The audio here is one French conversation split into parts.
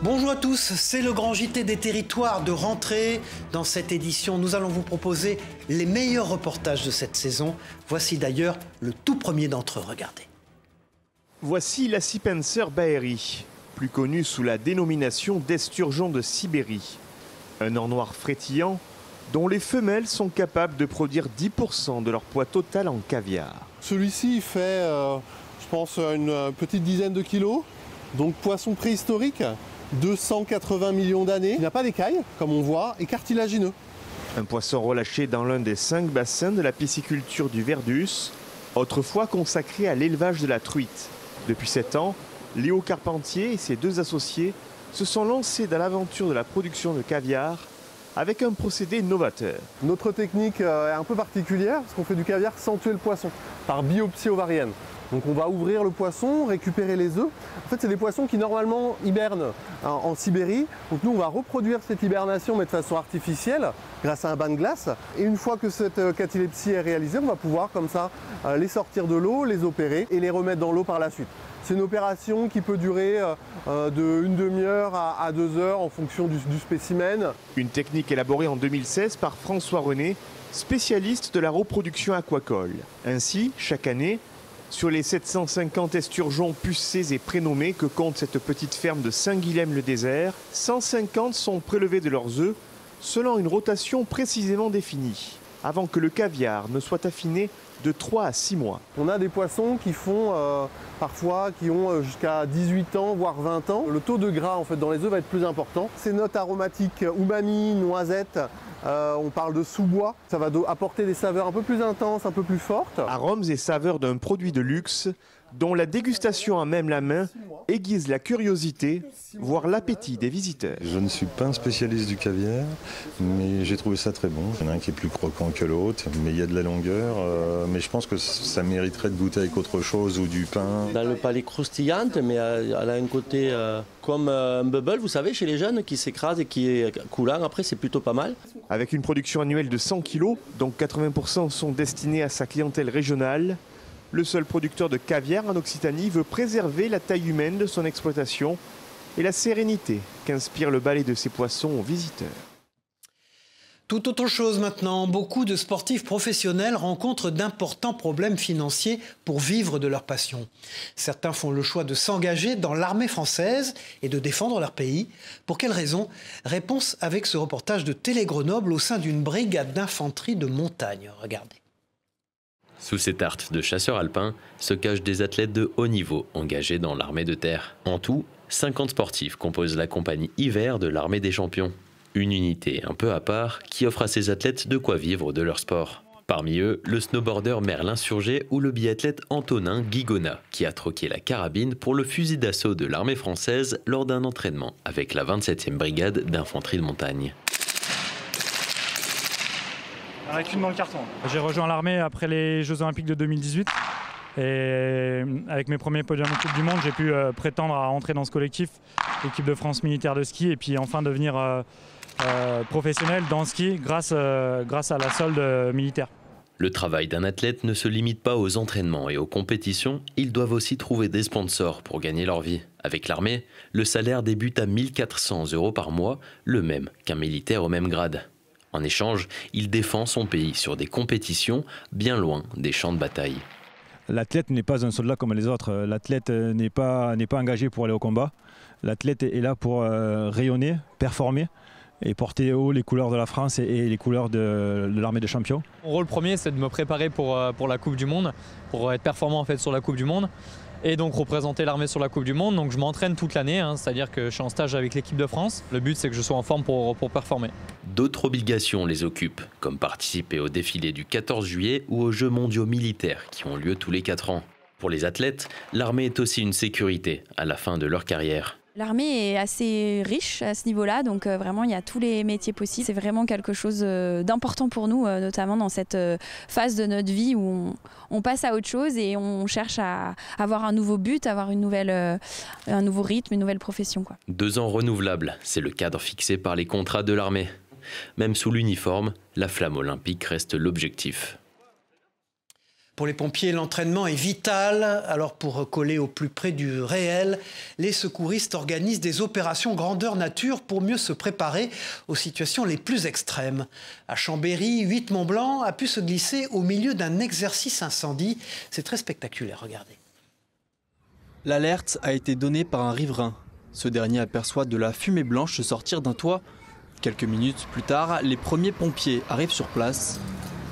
Bonjour à tous, c'est le grand JT des territoires de rentrée. Dans cette édition, nous allons vous proposer les meilleurs reportages de cette saison. Voici d'ailleurs le tout premier d'entre eux, regardez. Voici la Sipenser baeri, plus connue sous la dénomination d'esturgeon de Sibérie. Un or noir frétillant dont les femelles sont capables de produire 10% de leur poids total en caviar. Celui-ci fait, je pense, une petite dizaine de kilos. Donc poisson préhistorique, 280 millions d'années. Il n'a pas d'écailles, comme on voit, et cartilagineux. Un poisson relâché dans l'un des 5 bassins de la pisciculture du Verdus, autrefois consacré à l'élevage de la truite. Depuis 7 ans, Léo Carpentier et ses 2 associés se sont lancés dans l'aventure de la production de caviar avec un procédé novateur. Notre technique est un peu particulière parce qu'on fait du caviar sans tuer le poisson, par biopsie ovarienne. Donc on va ouvrir le poisson, récupérer les œufs. En fait, c'est des poissons qui normalement hibernent en Sibérie. Donc nous, on va reproduire cette hibernation mais de façon artificielle grâce à un bain de glace. Et une fois que cette catilepsie est réalisée, on va pouvoir comme ça les sortir de l'eau, les opérer et les remettre dans l'eau par la suite. C'est une opération qui peut durer de 1 demi-heure à 2 heures en fonction du spécimen. Une technique élaborée en 2016 par François René, spécialiste de la reproduction aquacole. Ainsi, chaque année, sur les 750 esturgeons pucés et prénommés que compte cette petite ferme de Saint-Guilhem-le-Désert, 150 sont prélevés de leurs œufs selon une rotation précisément définie, avant que le caviar ne soit affiné de 3 à 6 mois. On a des poissons qui font parfois qui ont jusqu'à 18 ans, voire 20 ans. Le taux de gras en fait, dans les œufs va être plus important. Ces notes aromatiques, umami, noisette, on parle de sous-bois. Ça va apporter des saveurs un peu plus intenses, un peu plus fortes. Arômes et saveurs d'un produit de luxe dont la dégustation à même la main aiguise la curiosité, voire l'appétit des visiteurs. Je ne suis pas un spécialiste du caviar, mais j'ai trouvé ça très bon. Il y en a un qui est plus croquant que l'autre, mais il y a de la longueur. Mais je pense que ça mériterait de goûter avec autre chose ou du pain. Dans le palais croustillante, mais elle a un côté comme un bubble, vous savez, chez les jeunes, qui s'écrase et qui est coulant. Après, c'est plutôt pas mal. Avec une production annuelle de 100 kg, dont 80% sont destinés à sa clientèle régionale, le seul producteur de caviar en Occitanie veut préserver la taille humaine de son exploitation et la sérénité qu'inspire le balai de ses poissons aux visiteurs. Tout autre chose maintenant, beaucoup de sportifs professionnels rencontrent d'importants problèmes financiers pour vivre de leur passion. Certains font le choix de s'engager dans l'armée française et de défendre leur pays. Pour quelles raisons? Réponse avec ce reportage de Télé Grenoble au sein d'une brigade d'infanterie de montagne. Regardez. Sous ces tartes de chasseurs alpins se cachent des athlètes de haut niveau engagés dans l'armée de terre. En tout, 50 sportifs composent la compagnie hiver de l'armée des champions. Une unité un peu à part qui offre à ces athlètes de quoi vivre de leur sport. Parmi eux, le snowboarder Merlin Surgé ou le biathlète Antonin Guigona qui a troqué la carabine pour le fusil d'assaut de l'armée française lors d'un entraînement avec la 27e brigade d'infanterie de montagne. Il n'y en a qu'une dans le carton. J'ai rejoint l'armée après les Jeux Olympiques de 2018 et avec mes premiers podiums en Coupe du Monde, j'ai pu prétendre à entrer dans ce collectif, l'équipe de France militaire de ski, et puis enfin devenir professionnel dans le ski grâce à la solde militaire. Le travail d'un athlète ne se limite pas aux entraînements et aux compétitions, ils doivent aussi trouver des sponsors pour gagner leur vie. Avec l'armée, le salaire débute à 1 400 € par mois, le même qu'un militaire au même grade. En échange, il défend son pays sur des compétitions bien loin des champs de bataille. L'athlète n'est pas un soldat comme les autres. L'athlète n'est pas engagé pour aller au combat. L'athlète est là pour rayonner, performer et porter haut les couleurs de la France et les couleurs de l'armée des champions. Mon rôle premier, c'est de me préparer pour la Coupe du Monde, pour être performant en fait sur la Coupe du Monde. Et donc représenter l'armée sur la Coupe du Monde. Donc je m'entraîne toute l'année, c'est-à-dire que je suis en stage avec l'équipe de France. Le but, c'est que je sois en forme pour performer. D'autres obligations les occupent, comme participer au défilé du 14 juillet ou aux Jeux mondiaux militaires qui ont lieu tous les 4 ans. Pour les athlètes, l'armée est aussi une sécurité à la fin de leur carrière. L'armée est assez riche à ce niveau-là, donc vraiment il y a tous les métiers possibles. C'est vraiment quelque chose d'important pour nous, notamment dans cette phase de notre vie où on passe à autre chose et on cherche à avoir un nouveau but, avoir un nouveau rythme, une nouvelle profession, quoi. 2 ans renouvelables, c'est le cadre fixé par les contrats de l'armée. Même sous l'uniforme, la flamme olympique reste l'objectif. Pour les pompiers, l'entraînement est vital. Alors pour coller au plus près du réel, les secouristes organisent des opérations grandeur nature pour mieux se préparer aux situations les plus extrêmes. À Chambéry, 8 Mont-Blanc a pu se glisser au milieu d'un exercice incendie. C'est très spectaculaire, regardez. L'alerte a été donnée par un riverain. Ce dernier aperçoit de la fumée blanche sortir d'un toit. Quelques minutes plus tard, les premiers pompiers arrivent sur place.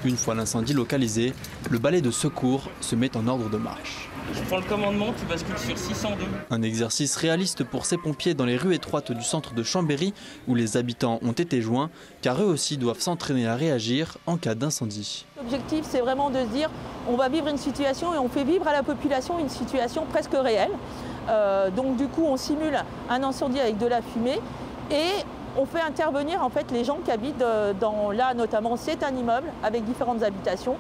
Une fois l'incendie localisé, le balai de secours se met en ordre de marche. Je prends le commandement, tu bascules sur 602. Un exercice réaliste pour ces pompiers dans les rues étroites du centre de Chambéry où les habitants ont été joints, car eux aussi doivent s'entraîner à réagir en cas d'incendie. L'objectif, c'est vraiment de se dire on va vivre une situation et on fait vivre à la population une situation presque réelle. Donc du coup, on simule un incendie avec de la fumée et on fait intervenir en fait les gens qui habitent là notamment c'est un immeuble avec différentes habitations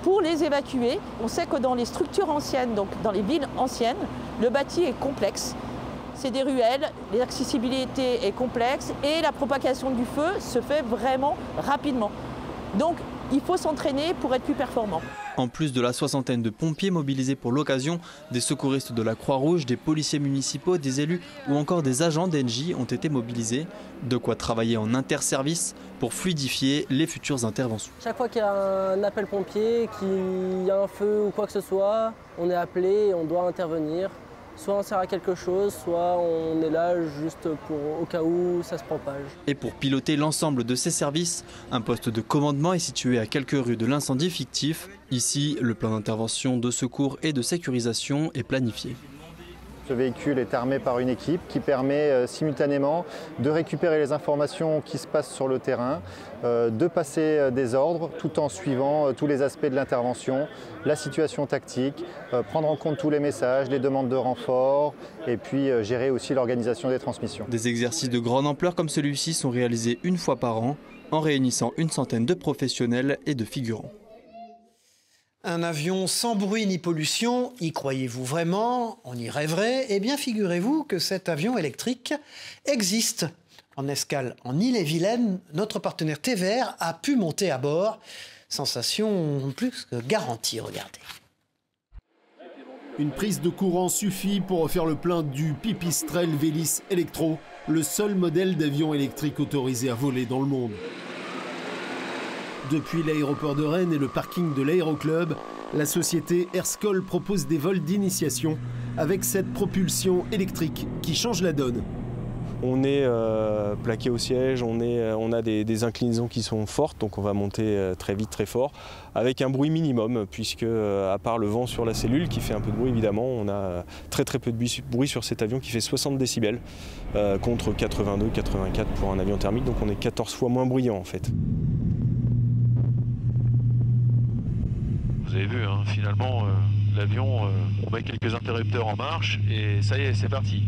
pour les évacuer. On sait que dans les structures anciennes, donc dans les villes anciennes, le bâti est complexe. C'est des ruelles, l'accessibilité est complexe et la propagation du feu se fait vraiment rapidement. Donc il faut s'entraîner pour être plus performant. En plus de la soixantaine de pompiers mobilisés pour l'occasion, des secouristes de la Croix-Rouge, des policiers municipaux, des élus ou encore des agents d'Engie ont été mobilisés. De quoi travailler en interservice pour fluidifier les futures interventions. Chaque fois qu'il y a un appel pompier, qu'il y a un feu ou quoi que ce soit, on est appelé et on doit intervenir. Soit on sert à quelque chose, soit on est là juste au cas où ça se propage. Et pour piloter l'ensemble de ces services, un poste de commandement est situé à quelques rues de l'incendie fictif. Ici, le plan d'intervention, de secours et de sécurisation est planifié. Ce véhicule est armé par une équipe qui permet simultanément de récupérer les informations qui se passent sur le terrain, de passer des ordres tout en suivant tous les aspects de l'intervention, la situation tactique, prendre en compte tous les messages, les demandes de renfort et puis gérer aussi l'organisation des transmissions. Des exercices de grande ampleur comme celui-ci sont réalisés une fois par an en réunissant une centaine de professionnels et de figurants. Un avion sans bruit ni pollution, y croyez-vous vraiment? On y rêverait? Eh bien, figurez-vous que cet avion électrique existe. En escale en Ille-et-Vilaine, notre partenaire TVR a pu monter à bord. Sensation plus que garantie, regardez. Une prise de courant suffit pour refaire le plein du Pipistrel Vélis Electro, le seul modèle d'avion électrique autorisé à voler dans le monde. Depuis l'aéroport de Rennes et le parking de l'Aéroclub, la société Erscol propose des vols d'initiation avec cette propulsion électrique qui change la donne. On est plaqué au siège, on a des inclinaisons qui sont fortes, donc on va monter très vite, très fort, avec un bruit minimum, puisque à part le vent sur la cellule qui fait un peu de bruit évidemment, on a très peu de bruit sur cet avion qui fait 60 décibels contre 82, 84 pour un avion thermique, donc on est 14 fois moins bruyant en fait. Vous avez vu, hein, finalement, l'avion, on met quelques interrupteurs en marche et ça y est, c'est parti.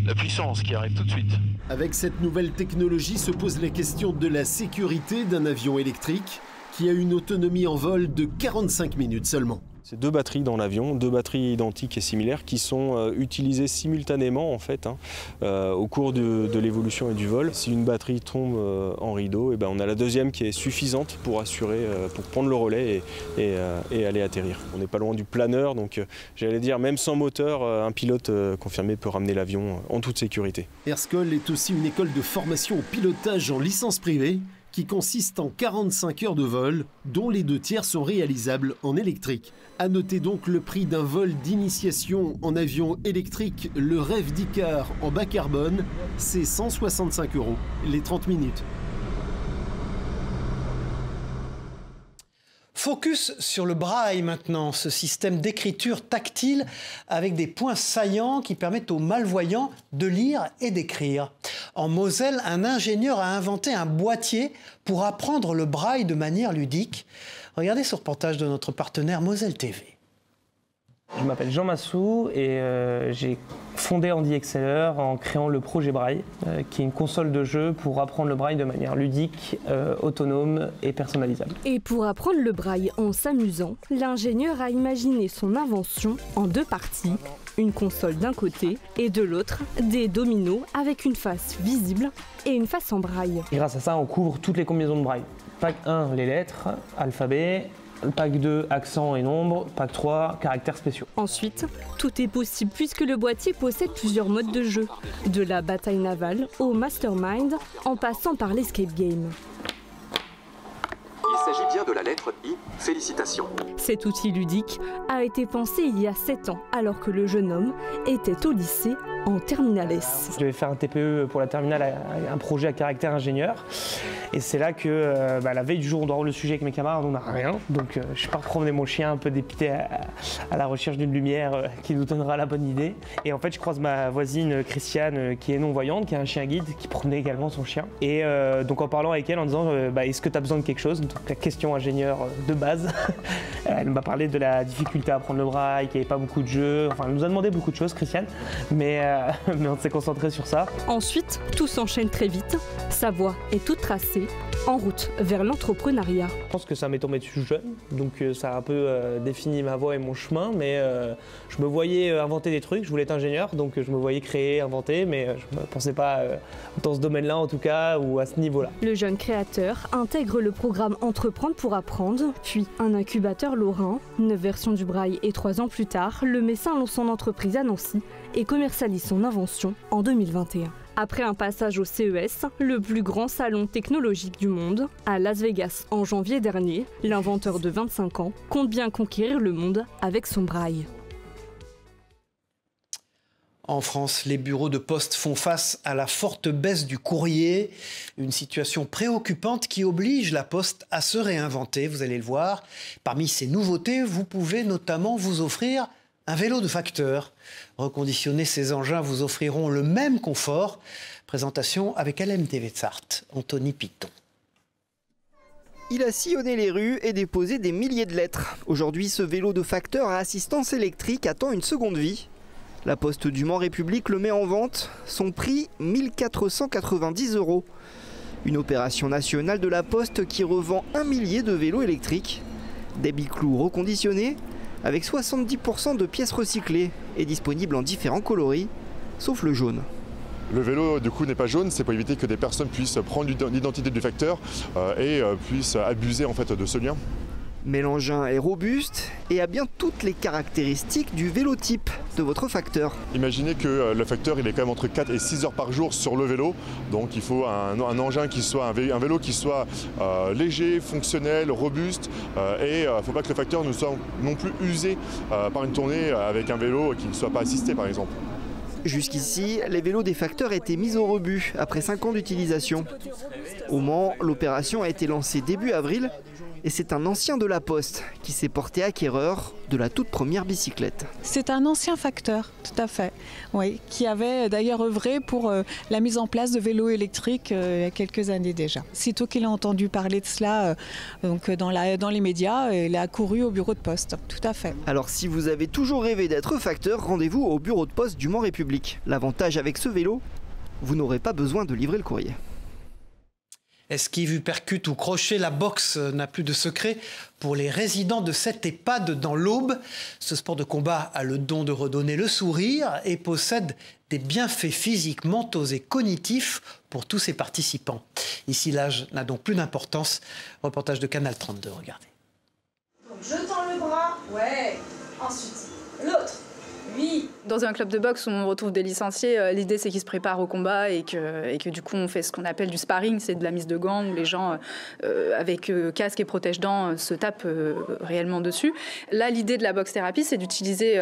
La puissance qui arrive tout de suite. Avec cette nouvelle technologie se pose la question de la sécurité d'un avion électrique qui a une autonomie en vol de 45 minutes seulement. C'est deux batteries dans l'avion, deux batteries identiques et similaires qui sont utilisées simultanément en fait, au cours de l'évolution et du vol. Si une batterie tombe en rideau, et ben on a la deuxième qui est suffisante pour assurer, pour prendre le relais et aller atterrir. On n'est pas loin du planeur, donc j'allais dire même sans moteur, un pilote confirmé peut ramener l'avion en toute sécurité. Erscol est aussi une école de formation au pilotage en licence privée qui consiste en 45 heures de vol, dont les 2 tiers sont réalisables en électrique. À noter donc le prix d'un vol d'initiation en avion électrique, le rêve d'Icar en bas carbone, c'est 165 € les 30 minutes. Focus sur le braille maintenant, ce système d'écriture tactile avec des points saillants qui permettent aux malvoyants de lire et d'écrire. En Moselle, un ingénieur a inventé un boîtier pour apprendre le braille de manière ludique. Regardez ce reportage de notre partenaire Moselle TV. Je m'appelle Jean Massou et j'ai fondé Andy Exceller en créant le projet Braille, qui est une console de jeu pour apprendre le braille de manière ludique, autonome et personnalisable. Et pour apprendre le braille en s'amusant, l'ingénieur a imaginé son invention en 2 parties. Une console d'un côté et de l'autre, des dominos avec une face visible et une face en braille. Et grâce à ça, on couvre toutes les combinaisons de braille. Pack 1, les lettres, alphabet. pack 2, accent et nombre, pack 3, caractères spéciaux. Ensuite, tout est possible puisque le boîtier possède plusieurs modes de jeu, de la bataille navale au mastermind, en passant par l'escape game. Il s'agit bien de la lettre I. Félicitations. Cet outil ludique a été pensé il y a 7 ans, alors que le jeune homme était au lycée en terminale S. Je devais faire un TPE pour la terminale, un projet à caractère ingénieur. Et c'est là que la veille du jour, on doit rendre le sujet avec mes camarades, on n'a rien. Donc je pars promener mon chien un peu dépité à la recherche d'une lumière qui nous donnera la bonne idée. Et en fait, je croise ma voisine Christiane qui est non-voyante, qui a un chien guide, qui promenait également son chien. Et donc en parlant avec elle, en disant est-ce que tu as besoin de quelque chose? Donc la question ingénieur de base. Elle m'a parlé de la difficulté à apprendre le braille, qu'il n'y avait pas beaucoup de jeux. Enfin, elle nous a demandé beaucoup de choses, Christiane. Mais on s'est concentré sur ça. Ensuite, tout s'enchaîne très vite. Sa voie est toute tracée, en route vers l'entrepreneuriat. Je pense que ça m'est tombé dessus jeune, donc ça a un peu défini ma voie et mon chemin, mais je me voyais inventer des trucs, je voulais être ingénieur, donc je me voyais créer, inventer, mais je ne pensais pas dans ce domaine-là en tout cas, ou à ce niveau-là. Le jeune créateur intègre le programme Entreprendre pour apprendre, puis un incubateur lorrain, 9 versions du braille et 3 ans plus tard, le Messin lance son entreprise à Nancy et commercialise son invention en 2021. Après un passage au CES, le plus grand salon technologique du monde, à Las Vegas en janvier dernier, l'inventeur de 25 ans compte bien conquérir le monde avec son braille. En France, les bureaux de poste font face à la forte baisse du courrier, une situation préoccupante qui oblige la Poste à se réinventer, vous allez le voir. Parmi ces nouveautés, vous pouvez notamment vous offrir un vélo de facteur. Reconditionner ces engins vous offriront le même confort. Présentation avec LMTV de Sarthe, Anthony Piton. Il a sillonné les rues et déposé des milliers de lettres. Aujourd'hui, ce vélo de facteur à assistance électrique attend une seconde vie. La Poste du Mans République le met en vente. Son prix, 1 490 €. Une opération nationale de la Poste qui revend 1 millier de vélos électriques. Des biclous reconditionnés, avec 70% de pièces recyclées et disponibles en différents coloris, sauf le jaune. Le vélo du coup n'est pas jaune, c'est pour éviter que des personnes puissent prendre l'identité du facteur et puissent abuser en fait de ce lien. Mais l'engin est robuste et a bien toutes les caractéristiques du vélo type de votre facteur. Imaginez que le facteur il est quand même entre 4 et 6 heures par jour sur le vélo, donc il faut un engin qui soit un vélo qui soit léger, fonctionnel, robuste et il ne faut pas que le facteur ne soit non plus usé par une tournée avec un vélo qui ne soit pas assisté par exemple. Jusqu'ici, les vélos des facteurs étaient mis au rebut après 5 ans d'utilisation. Au Mans, l'opération a été lancée début avril et c'est un ancien de la Poste qui s'est porté acquéreur de la toute première bicyclette. C'est un ancien facteur, tout à fait, oui, qui avait d'ailleurs œuvré pour la mise en place de vélos électriques il y a quelques années déjà. Sitôt qu'il a entendu parler de cela dans les médias, il a accouru au bureau de poste, tout à fait. Alors si vous avez toujours rêvé d'être facteur, rendez-vous au bureau de poste du Mans République. L'avantage avec ce vélo, vous n'aurez pas besoin de livrer le courrier. Esquive, uppercut ou crochet, la boxe n'a plus de secret pour les résidents de cette EHPAD dans l'Aube. Ce sport de combat a le don de redonner le sourire et possède des bienfaits physiques, mentaux et cognitifs pour tous ses participants. Ici, l'âge n'a donc plus d'importance. Reportage de Canal 32, regardez. Donc je tends le bras, ouais, ensuite l'autre. Oui. Dans un club de boxe où on retrouve des licenciés, l'idée c'est qu'ils se préparent au combat et que du coup on fait ce qu'on appelle du sparring, c'est de la mise de gants où les gens avec casque et protège-dents se tapent réellement dessus. Là l'idée de la boxe thérapie c'est d'utiliser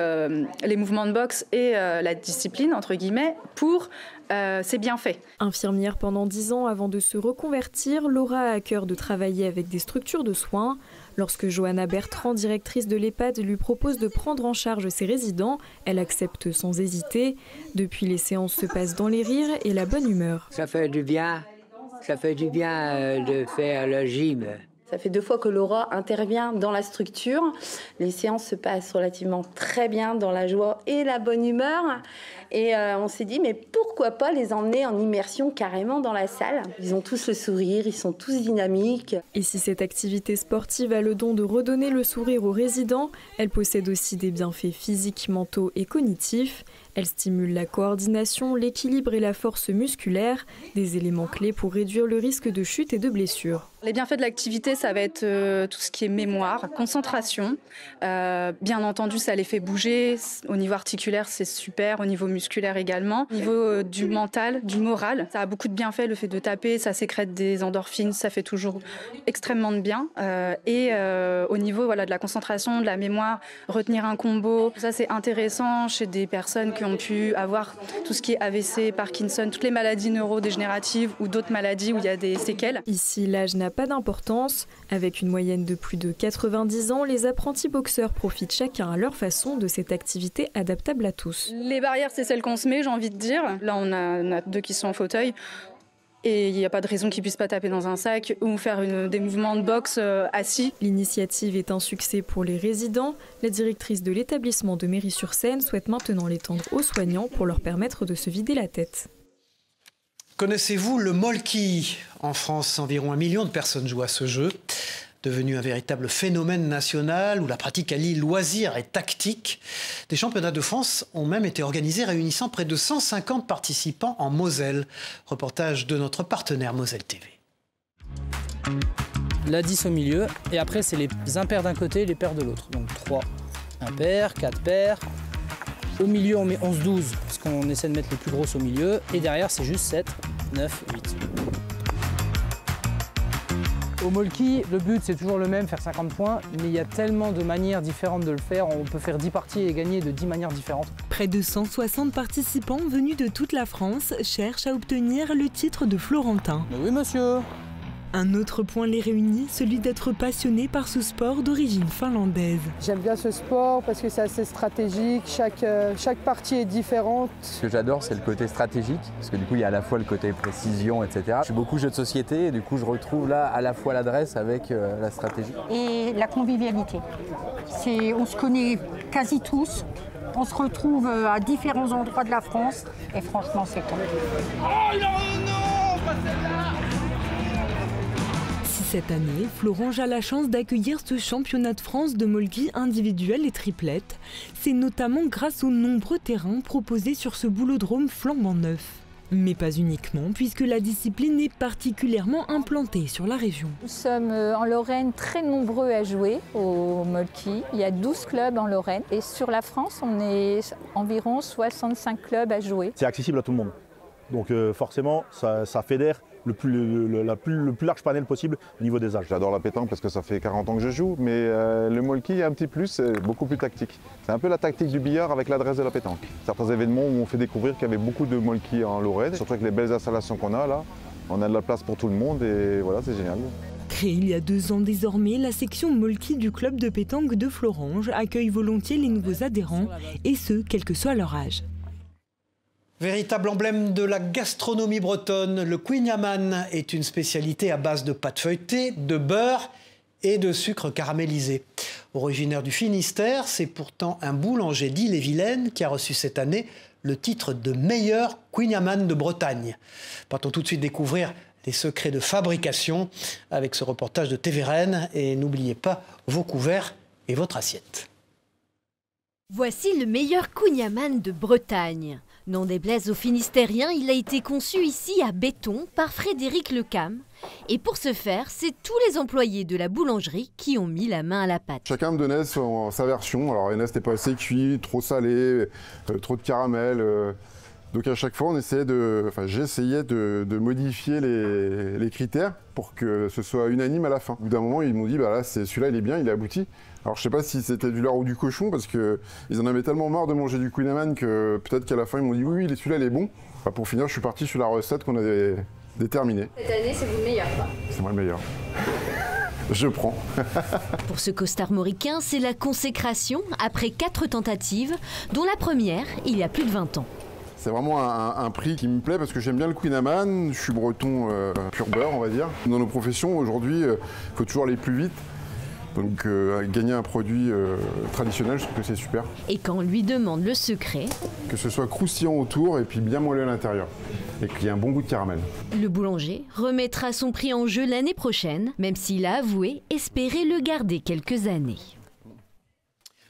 les mouvements de boxe et la discipline entre guillemets pour ses bienfaits. Infirmière pendant 10 ans avant de se reconvertir, Laura a à cœur de travailler avec des structures de soins. Lorsque Johanna Bertrand, directrice de l'EHPAD, lui propose de prendre en charge ses résidents, elle accepte sans hésiter. Depuis, les séances se passent dans les rires et la bonne humeur. Ça fait du bien de faire le gym. Ça fait 2 fois que Laura intervient dans la structure. Les séances se passent relativement très bien dans la joie et la bonne humeur. Et on s'est dit, mais pourquoi pas les emmener en immersion carrément dans la salle? Ils ont tous le sourire, ils sont tous dynamiques. Et si cette activité sportive a le don de redonner le sourire aux résidents, elle possède aussi des bienfaits physiques, mentaux et cognitifs. Elle stimule la coordination, l'équilibre et la force musculaire, des éléments clés pour réduire le risque de chute et de blessure. Les bienfaits de l'activité, ça va être tout ce qui est mémoire, concentration. Bien entendu, ça les fait bouger. Au niveau articulaire, c'est super. Au niveau musculaire également. Au niveau du mental, du moral, ça a beaucoup de bienfaits. Le fait de taper, ça sécrète des endorphines, ça fait toujours extrêmement de bien. Et au niveau de la concentration, de la mémoire, retenir un combo, ça c'est intéressant chez des personnes qui ont pu avoir tout ce qui est AVC, Parkinson, toutes les maladies neurodégénératives ou d'autres maladies où il y a des séquelles. Ici, l'âge n'a pas d'importance. Avec une moyenne de plus de 90 ans, les apprentis boxeurs profitent chacun à leur façon de cette activité adaptable à tous. Les barrières, c'est celles qu'on se met, j'ai envie de dire. Là, on a 2 qui sont en fauteuil. Et il n'y a pas de raison qu'ils ne puissent pas taper dans un sac ou faire des mouvements de boxe assis. L'initiative est un succès pour les résidents. La directrice de l'établissement de Méry-sur-Seine souhaite maintenant l'étendre aux soignants pour leur permettre de se vider la tête. Connaissez-vous le molki? En France, environ 1 million de personnes jouent à ce jeu. Devenu un véritable phénomène national où la pratique allie loisirs et tactique. Des championnats de France ont même été organisés réunissant près de 150 participants en Moselle. Reportage de notre partenaire Moselle TV. La 10 au milieu et après c'est les impairs d'un côté et les paires de l'autre. Donc 3 impairs, 4 paires. Au milieu on met 11-12 parce qu'on essaie de mettre les plus grosses au milieu. Et derrière c'est juste 7, 9, 8. Au molki, le but c'est toujours le même, faire 50 points, mais il y a tellement de manières différentes de le faire. On peut faire 10 parties et gagner de 10 manières différentes. Près de 160 participants venus de toute la France cherchent à obtenir le titre de Florentin. Mais oui monsieur. Un autre point les réunit, celui d'être passionné par ce sport d'origine finlandaise. J'aime bien ce sport parce que c'est assez stratégique, chaque partie est différente. Ce que j'adore, c'est le côté stratégique, parce que du coup, il y a à la fois le côté précision, etc. Je suis beaucoup jeu de société et du coup, je retrouve là à la fois l'adresse avec la stratégie. Et la convivialité. On se connaît quasi tous, on se retrouve à différents endroits de la France et franchement, c'est top. Oh non, pas celle-là! Cette année, Florange a la chance d'accueillir ce championnat de France de molki individuel et triplette. C'est notamment grâce aux nombreux terrains proposés sur ce boulodrome flambant neuf. Mais pas uniquement, puisque la discipline est particulièrement implantée sur la région. Nous sommes en Lorraine très nombreux à jouer au molki. Il y a 12 clubs en Lorraine. Et sur la France, on est environ 65 clubs à jouer. C'est accessible à tout le monde. Donc forcément, ça fédère le plus large panel possible au niveau des âges. J'adore la pétanque parce que ça fait 40 ans que je joue, mais le molki, il y a un petit plus, c'est beaucoup plus tactique. C'est un peu la tactique du billard avec l'adresse de la pétanque. Certains événements où on fait découvrir qu'il y avait beaucoup de molki en Lorraine, surtout avec les belles installations qu'on a là. On a de la place pour tout le monde et voilà, c'est génial. Créée il y a 2 ans désormais, la section molki du club de pétanque de Florange accueille volontiers les nouveaux adhérents, et ce, quel que soit leur âge. Véritable emblème de la gastronomie bretonne, le kouign-amann est une spécialité à base de pâte feuilletée, de beurre et de sucre caramélisé. Originaire du Finistère, c'est pourtant un boulanger d'Ille-et-Vilaine qui a reçu cette année le titre de meilleur kouign-amann de Bretagne. Partons tout de suite découvrir les secrets de fabrication avec ce reportage de TV Rennes. Et n'oubliez pas vos couverts et votre assiette. Voici le meilleur kouign-amann de Bretagne. Non déplaise aux Finistériens, il a été conçu ici à Béton par Frédéric Lecam. Et pour ce faire, c'est tous les employés de la boulangerie qui ont mis la main à la pâte. Chacun me donnait sa version. Alors il y en a, c'était pas assez cuit, trop salé, trop de caramel. Donc à chaque fois, j'essayais de modifier les critères pour que ce soit unanime à la fin. Au bout d'un moment, ils m'ont dit, bah là, celui-là, il est bien, il est abouti. Alors je sais pas si c'était du lard ou du cochon, parce qu'ils en avaient tellement marre de manger du kouign-amann que peut-être qu'à la fin, ils m'ont dit, oui, celui-là, il est bon. Enfin, pour finir, je suis parti sur la recette qu'on avait déterminée. Cette année, c'est vous le meilleur, quoi. C'est moi le meilleur. Je prends. Pour ce costarmoricain, c'est la consécration après 4 tentatives, dont la première, il y a plus de 20 ans. C'est vraiment un prix qui me plaît parce que j'aime bien le kouign-amann, je suis breton pur beurre, on va dire. Dans nos professions, aujourd'hui, il faut toujours aller plus vite Donc gagner un produit traditionnel, je trouve que c'est super. Et quand on lui demande le secret, que ce soit croustillant autour et puis bien moelleux à l'intérieur. Et qu'il y ait un bon goût de caramel. Le boulanger remettra son prix en jeu l'année prochaine, même s'il a avoué espérer le garder quelques années.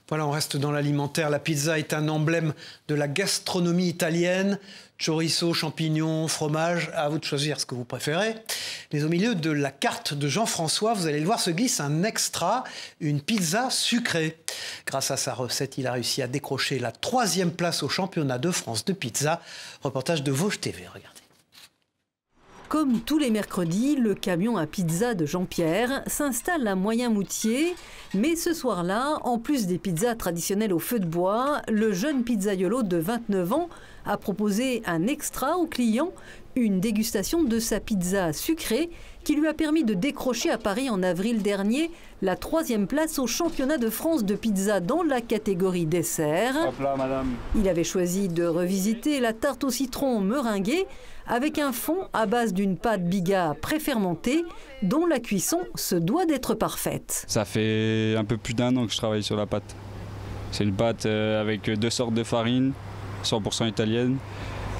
Voilà, on reste dans l'alimentaire. La pizza est un emblème de la gastronomie italienne. Chorizo, champignons, fromage, à vous de choisir ce que vous préférez. Mais au milieu de la carte de Jean-François, vous allez le voir, se glisse un extra, une pizza sucrée. Grâce à sa recette, il a réussi à décrocher la 3e place au championnat de France de pizza. Reportage de Vosges TV, regardez. Comme tous les mercredis, le camion à pizza de Jean-Pierre s'installe à Moyen-Moutier. Mais ce soir-là, en plus des pizzas traditionnelles au feu de bois, le jeune pizzaiolo de 29 ans a proposé un extra aux clients, une dégustation de sa pizza sucrée qui lui a permis de décrocher à Paris en avril dernier la 3e place au championnat de France de pizza dans la catégorie dessert. Hop là, madame. Il avait choisi de revisiter la tarte au citron meringuée avec un fond à base d'une pâte biga préfermentée dont la cuisson se doit d'être parfaite. Ça fait un peu plus d'1 an que je travaille sur la pâte. C'est une pâte avec 2 sortes de farine, 100% italienne.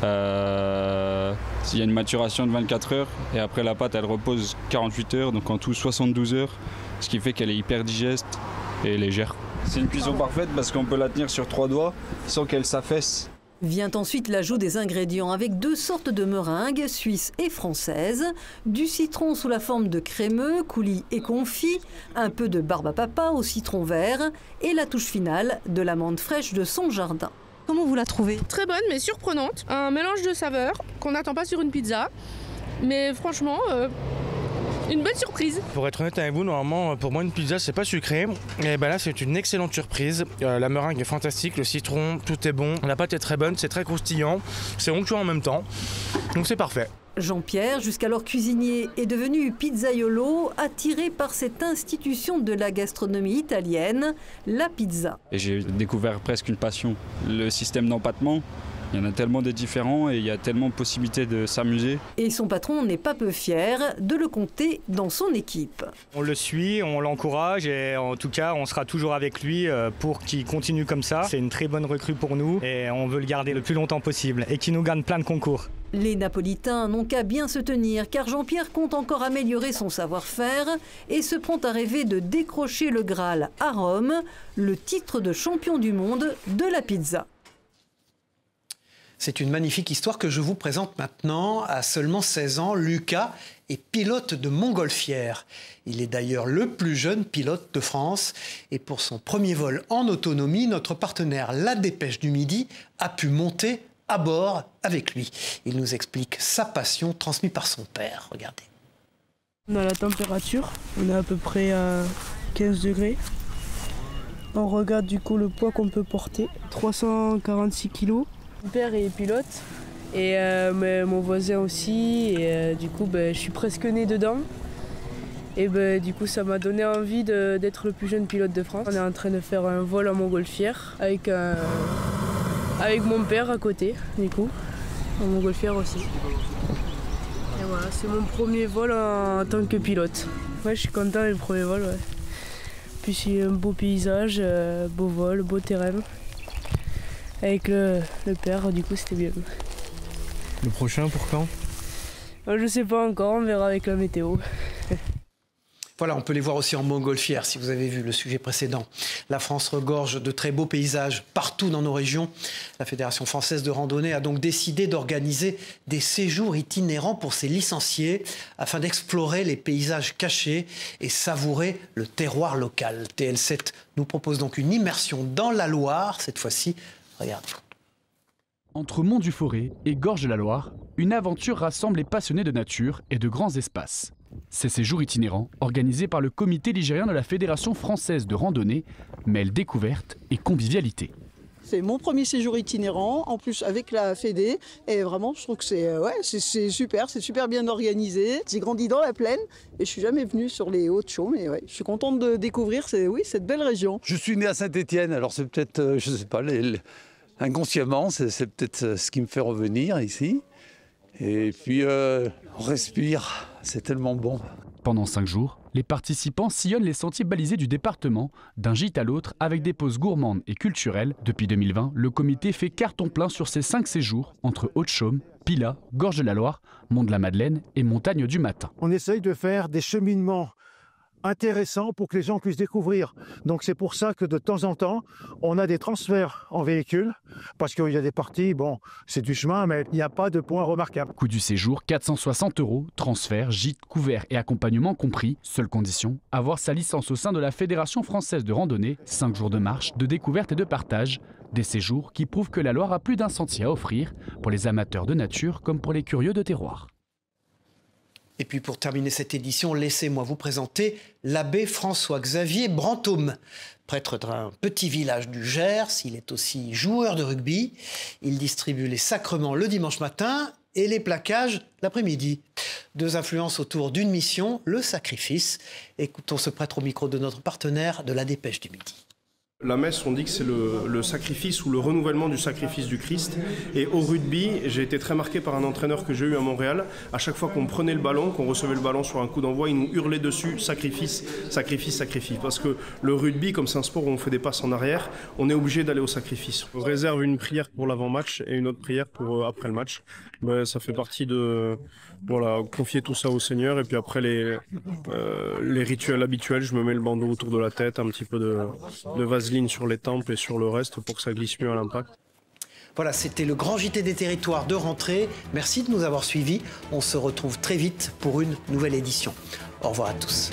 Il y a une maturation de 24 heures et après la pâte elle repose 48 heures, donc en tout 72 heures, ce qui fait qu'elle est hyper digeste et légère. C'est une cuisson parfaite parce qu'on peut la tenir sur 3 doigts sans qu'elle s'affaisse. Vient ensuite l'ajout des ingrédients avec 2 sortes de meringues, suisse et française, du citron sous la forme de crémeux, coulis et confit, un peu de barbe à papa au citron vert et la touche finale de l'amande fraîche de son jardin. Comment vous la trouvez? Très bonne mais surprenante, un mélange de saveurs qu'on n'attend pas sur une pizza, mais franchement une bonne surprise. Pour être honnête avec vous, normalement pour moi une pizza c'est pas sucré, et ben là c'est une excellente surprise. La meringue est fantastique, le citron, tout est bon, la pâte est très bonne, c'est très croustillant, c'est onctueux en même temps, donc c'est parfait. Jean-Pierre, jusqu'alors cuisinier, est devenu pizzaiolo, attiré par cette institution de la gastronomie italienne, la pizza. Et j'ai découvert presque une passion. Le système d'empattement, il y en a tellement de différents et il y a tellement de possibilités de s'amuser. Et son patron n'est pas peu fier de le compter dans son équipe. On le suit, on l'encourage et en tout cas on sera toujours avec lui pour qu'il continue comme ça. C'est une très bonne recrue pour nous et on veut le garder le plus longtemps possible et qu'il nous gagne plein de concours. Les Napolitains n'ont qu'à bien se tenir car Jean-Pierre compte encore améliorer son savoir-faire et se prend à rêver de décrocher le Graal à Rome, le titre de champion du monde de la pizza. C'est une magnifique histoire que je vous présente maintenant. À seulement 16 ans, Lucas est pilote de montgolfière. Il est d'ailleurs le plus jeune pilote de France. Et pour son premier vol en autonomie, notre partenaire La Dépêche du Midi a pu monter à bord avec lui. Il nous explique sa passion transmise par son père. Regardez. On a la température, on est à peu près à 15 degrés. On regarde du coup le poids qu'on peut porter, 346 kg. Mon père est pilote et mon voisin aussi, et du coup je suis presque né dedans. Et du coup ça m'a donné envie d'être le plus jeune pilote de France. On est en train de faire un vol en montgolfière avec mon père à côté, du coup, en montgolfière aussi. Et voilà, c'est mon premier vol en tant que pilote. Ouais, je suis content du premier vol, ouais. Puis c'est un beau paysage, beau vol, beau terrain. Avec le père, du coup, c'était bien. Le prochain, pour quand? Je sais pas encore, on verra avec la météo. Voilà, on peut les voir aussi en montgolfière, si vous avez vu le sujet précédent. La France regorge de très beaux paysages partout dans nos régions. La Fédération française de randonnée a donc décidé d'organiser des séjours itinérants pour ses licenciés afin d'explorer les paysages cachés et savourer le terroir local. TL7 nous propose donc une immersion dans la Loire, cette fois-ci. Regardez. Entre Mont-du-Forêt et Gorges-de-la-Loire, une aventure rassemble les passionnés de nature et de grands espaces. Ces séjours itinérants, organisés par le comité ligérien de la Fédération française de randonnée, mêlent découverte et convivialité. C'est mon premier séjour itinérant, en plus avec la Fédé, et vraiment je trouve que c'est super bien organisé. J'ai grandi dans la plaine et je suis jamais venu sur les Hauts-de-Chaume, mais je suis contente de découvrir cette belle région. Je suis né à Saint-Étienne, alors c'est peut-être, je sais pas, inconsciemment, c'est peut-être ce qui me fait revenir ici. Et puis on respire, c'est tellement bon. Pendant 5 jours, les participants sillonnent les sentiers balisés du département, d'un gîte à l'autre, avec des pauses gourmandes et culturelles. Depuis 2020, le comité fait carton plein sur ces 5 séjours entre Haute-Chaume, Pilat, Gorge de la Loire, Mont-de-la-Madeleine et Montagne du Matin. On essaye de faire des cheminements intéressants pour que les gens puissent découvrir. Donc c'est pour ça que de temps en temps, on a des transferts en véhicule, parce qu'il y a des parties, bon, c'est du chemin, mais il n'y a pas de point remarquable. Coût du séjour, 460 €, transfert, gîte, couvert et accompagnement compris. Seule condition, avoir sa licence au sein de la Fédération française de randonnée, 5 jours de marche, de découverte et de partage. Des séjours qui prouvent que la Loire a plus d'un sentier à offrir, pour les amateurs de nature comme pour les curieux de terroir. Et puis pour terminer cette édition, laissez-moi vous présenter l'abbé François-Xavier Brantôme. Prêtre d'un petit village du Gers, il est aussi joueur de rugby. Il distribue les sacrements le dimanche matin et les plaquages l'après-midi. 2 influences autour d'une mission, le sacrifice. Écoutons ce prêtre au micro de notre partenaire de la Dépêche du Midi. La messe, on dit que c'est le sacrifice ou le renouvellement du sacrifice du Christ. Et au rugby, j'ai été très marqué par un entraîneur que j'ai eu à Montréal. À chaque fois qu'on prenait le ballon, qu'on recevait le ballon sur un coup d'envoi, il nous hurlait dessus, sacrifice, sacrifice, sacrifice. Parce que le rugby, comme c'est un sport où on fait des passes en arrière, on est obligé d'aller au sacrifice. On réserve une prière pour l'avant-match et une autre prière pour après le match. Mais ça fait partie de confier tout ça au Seigneur. Et puis après les rituels habituels, je me mets le bandeau autour de la tête, un petit peu de vaseline sur les tempes et sur le reste pour que ça glisse mieux à l'impact. Voilà, c'était le grand JT des territoires de rentrée. Merci de nous avoir suivis. On se retrouve très vite pour une nouvelle édition. Au revoir à tous.